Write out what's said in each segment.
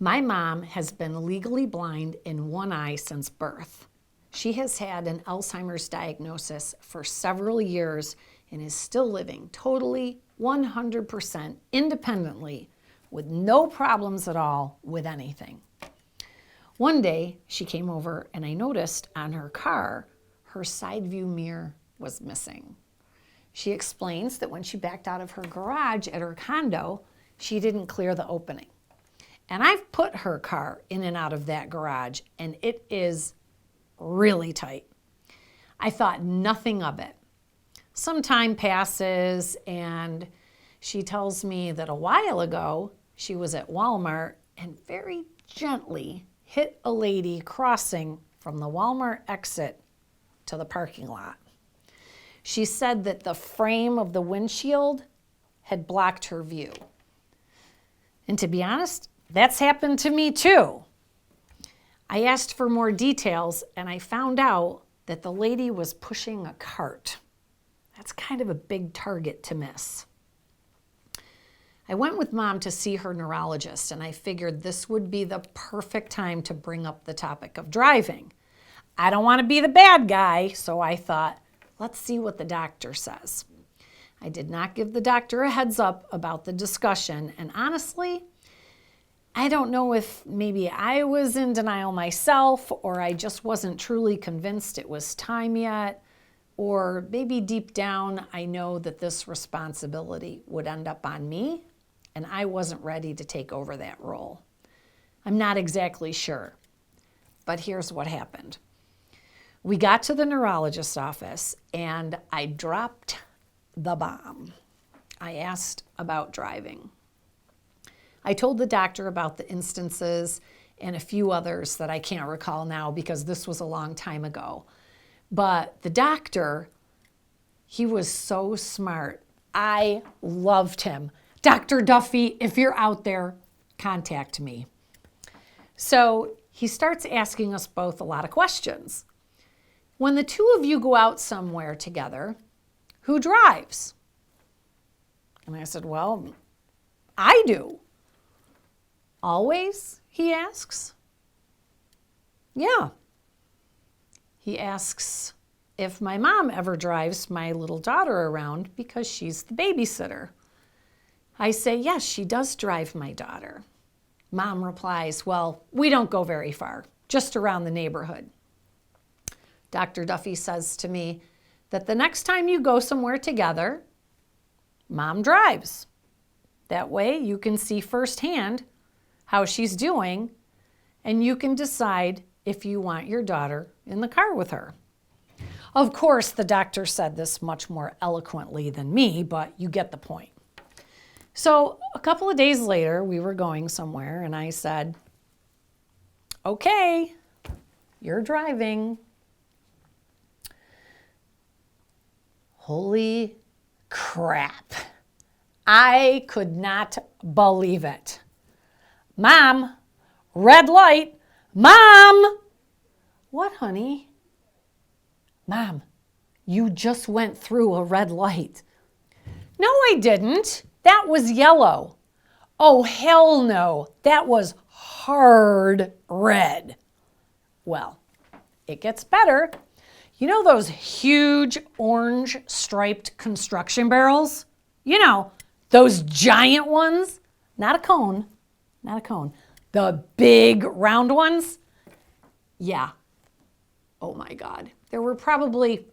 My mom has been legally blind in one eye since birth. She has had an Alzheimer's diagnosis for several years and is still living totally 100% independently with no problems at all with anything. One day she came over and I noticed on her car her side view mirror was missing. She explains that when she backed out of her garage at her condo, she didn't clear the opening. And I've put her car in and out of that garage, and it is really tight. I thought nothing of it. Some time passes, and she tells me that a while ago, she was at Walmart and very gently hit a lady crossing from the Walmart exit to the parking lot. She said that the frame of the windshield had blocked her view. And to be honest, that's happened to me too. I asked for more details and I found out that the lady was pushing a cart. That's kind of a big target to miss. I went with Mom to see her neurologist and I figured this would be the perfect time to bring up the topic of driving. I don't want to be the bad guy, so I thought, let's see what the doctor says. I did not give the doctor a heads up about the discussion, and honestly, I don't know if maybe I was in denial myself or I just wasn't truly convinced it was time yet, or maybe deep down I know that this responsibility would end up on me and I wasn't ready to take over that role. I'm not exactly sure, but here's what happened. We got to the neurologist's office and I dropped the bomb. I asked about driving. I told the doctor about the instances and a few others that I can't recall now because this was a long time ago. But the doctor, he was so smart. I loved him. Dr. Duffy, if you're out there, contact me. So he starts asking us both a lot of questions. When the two of you go out somewhere together, who drives? And I said, well, I do. Always, he asks. Yeah. He asks if my mom ever drives my little daughter around because she's the babysitter. I say, yes, she does drive my daughter. Mom replies, well, we don't go very far, just around the neighborhood. Dr. Duffy says to me that the next time you go somewhere together, Mom drives. That way you can see firsthand how she's doing, and you can decide if you want your daughter in the car with her. Of course, the doctor said this much more eloquently than me, but you get the point. So a couple of days later, we were going somewhere, and I said, okay, you're driving. Holy crap. I could not believe it. Mom, red light. Mom! What, honey? Mom, you just went through a red light. No, I didn't. That was yellow. Oh, hell no. That was hard red. Well, it gets better. You know those huge orange striped construction barrels? You know, those giant ones? Not a cone. Not a cone. The big round ones? Yeah. Oh my God. There were probably,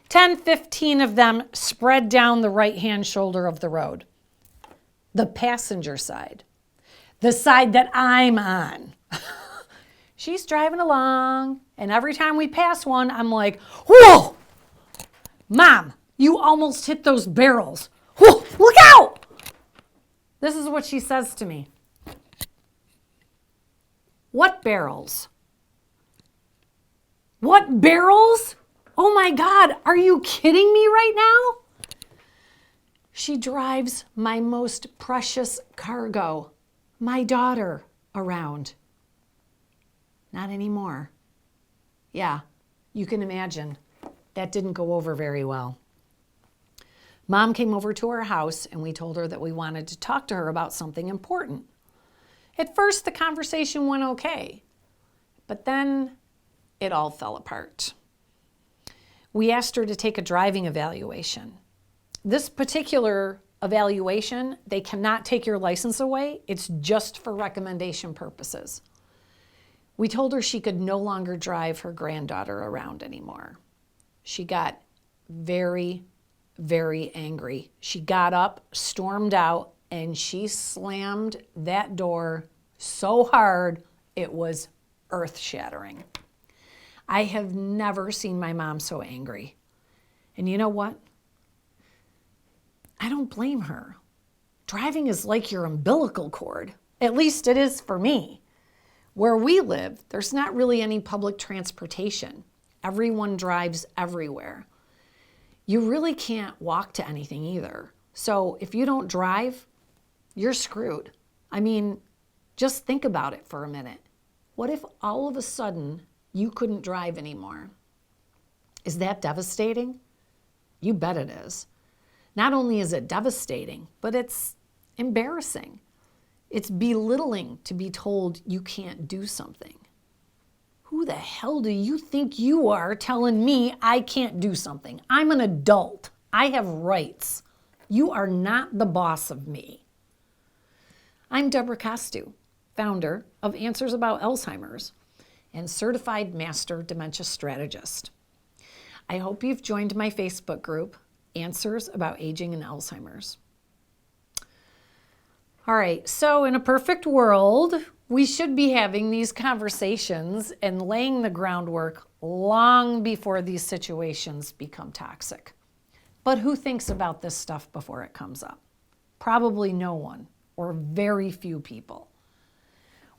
10, 15 of them spread down the right-hand shoulder of the road. The passenger side. The side that I'm on. She's driving along, and every time we pass one, I'm like, whoa! Mom, you almost hit those barrels. Whoa, look out! This is what she says to me. What barrels? What barrels? Oh my God, are you kidding me right now? She drives my most precious cargo, my daughter, around. Not anymore. Yeah, you can imagine. That didn't go over very well. Mom came over to our house and we told her that we wanted to talk to her about something important. At first, the conversation went okay, but then it all fell apart. We asked her to take a driving evaluation. This particular evaluation, they cannot take your license away. It's just for recommendation purposes. We told her she could no longer drive her granddaughter around anymore. She got very, very angry. She got up, stormed out, and she slammed that door so hard it was earth-shattering. I have never seen my mom so angry. And you know what? I don't blame her. Driving is like your umbilical cord. At least it is for me. Where we live, there's not really any public transportation. Everyone drives everywhere. You really can't walk to anything either. So if you don't drive, you're screwed. I mean, just think about it for a minute. What if all of a sudden you couldn't drive anymore? Is that devastating? You bet it is. Not only is it devastating, but it's embarrassing. It's belittling to be told you can't do something. Who the hell do you think you are telling me I can't do something? I'm an adult. I have rights. You are not the boss of me. I'm Deborah Costu, founder of Answers About Alzheimer's and certified master dementia strategist. I hope you've joined my Facebook group, Answers About Aging and Alzheimer's. All right, so in a perfect world, we should be having these conversations and laying the groundwork long before these situations become toxic. But who thinks about this stuff before it comes up? Probably no one, or very few people.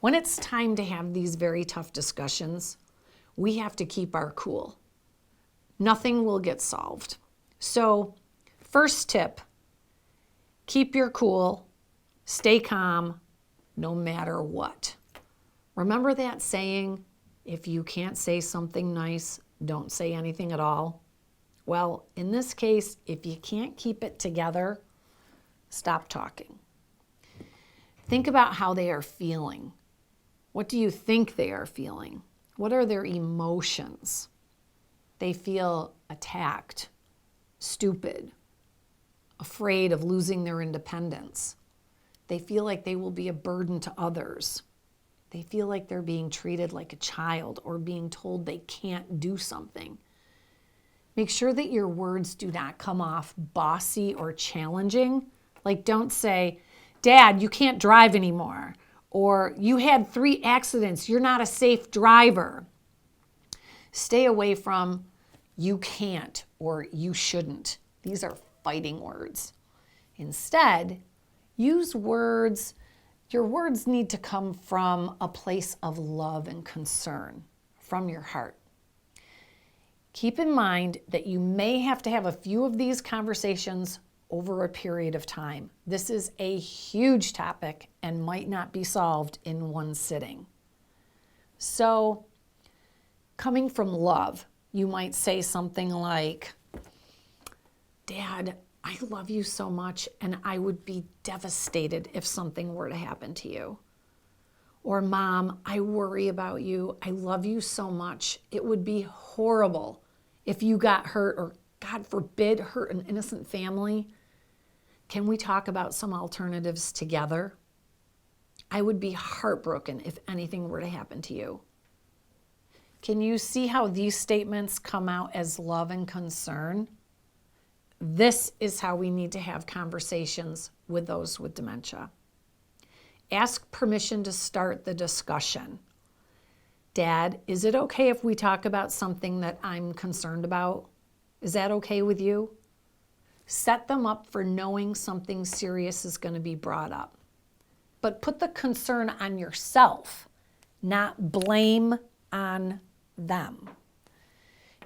When it's time to have these very tough discussions, we have to keep our cool. Nothing will get solved. So, first tip, keep your cool, stay calm, no matter what. Remember that saying, if you can't say something nice, don't say anything at all? Well, in this case, if you can't keep it together, stop talking. Think about how they are feeling. What do you think they are feeling? What are their emotions? They feel attacked, stupid, afraid of losing their independence. They feel like they will be a burden to others. They feel like they're being treated like a child or being told they can't do something. Make sure that your words do not come off bossy or challenging. Like, don't say, Dad, you can't drive anymore. Or you had 3 accidents, you're not a safe driver. Stay away from you can't or you shouldn't. These are fighting words. Instead, use words. Your words need to come from a place of love and concern, from your heart. Keep in mind that you may have to have a few of these conversations over a period of time. This is a huge topic and might not be solved in one sitting. So, coming from love, you might say something like, Dad, I love you so much and I would be devastated if something were to happen to you. Or Mom, I worry about you. I love you so much. It would be horrible if you got hurt or, God forbid, hurt an innocent family. Can we talk about some alternatives together? I would be heartbroken if anything were to happen to you. Can you see how these statements come out as love and concern? This is how we need to have conversations with those with dementia. Ask permission to start the discussion. Dad, is it okay if we talk about something that I'm concerned about? Is that okay with you? Set them up for knowing something serious is going to be brought up. But put the concern on yourself, not blame on them.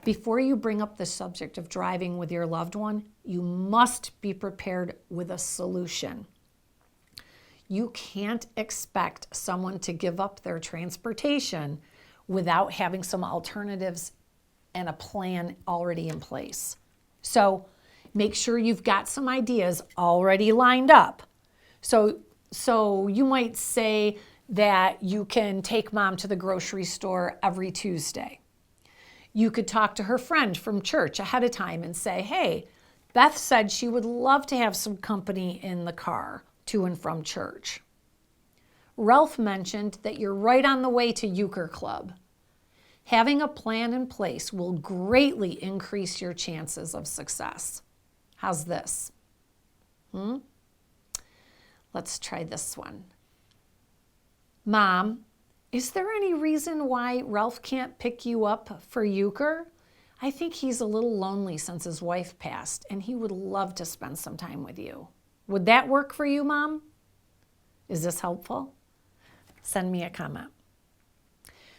Before you bring up the subject of driving with your loved one, you must be prepared with a solution. You can't expect someone to give up their transportation without having some alternatives and a plan already in place. So make sure you've got some ideas already lined up. So you might say, that you can take mom to the grocery store every Tuesday. You could talk to her friend from church ahead of time and say, hey, Beth said she would love to have some company in the car to and from church. Ralph mentioned that you're right on the way to Euchre Club. Having a plan in place will greatly increase your chances of success. How's this? Let's try this one. Mom, is there any reason why Ralph can't pick you up for Euchre? I think he's a little lonely since his wife passed, and he would love to spend some time with you. Would that work for you, Mom? Is this helpful? Send me a comment.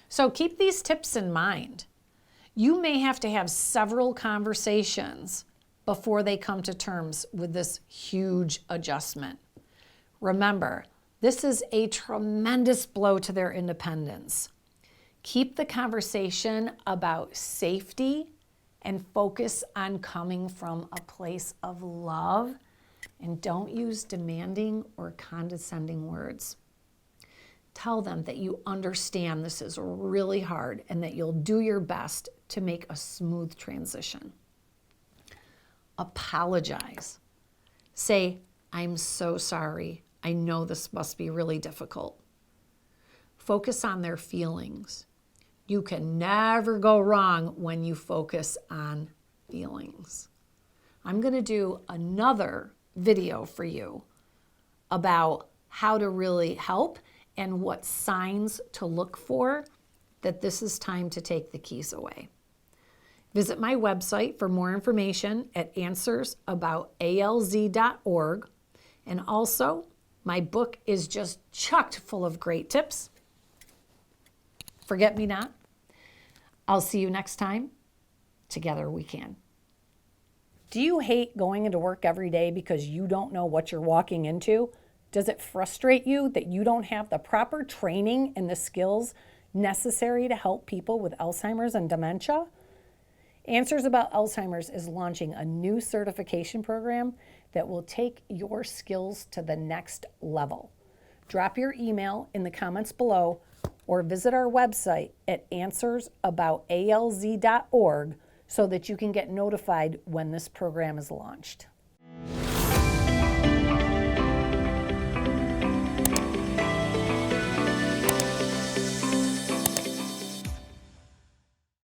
So keep these tips in mind. You may have to have several conversations before they come to terms with this huge adjustment. Remember, this is a tremendous blow to their independence. Keep the conversation about safety and focus on coming from a place of love, and don't use demanding or condescending words. Tell them that you understand this is really hard and that you'll do your best to make a smooth transition. Apologize. Say, I'm so sorry. I know this must be really difficult. Focus on their feelings. You can never go wrong when you focus on feelings. I'm going to do another video for you about how to really help and what signs to look for that this is time to take the keys away. Visit my website for more information at answersaboutalz.org. And also, my book is just chocked full of great tips. Forget me not. I'll see you next time. Together we can. Do you hate going into work every day because you don't know what you're walking into? Does it frustrate you that you don't have the proper training and the skills necessary to help people with Alzheimer's and dementia? Answers About Alzheimer's is launching a new certification program that will take your skills to the next level. Drop your email in the comments below or visit our website at answersaboutalz.org so that you can get notified when this program is launched.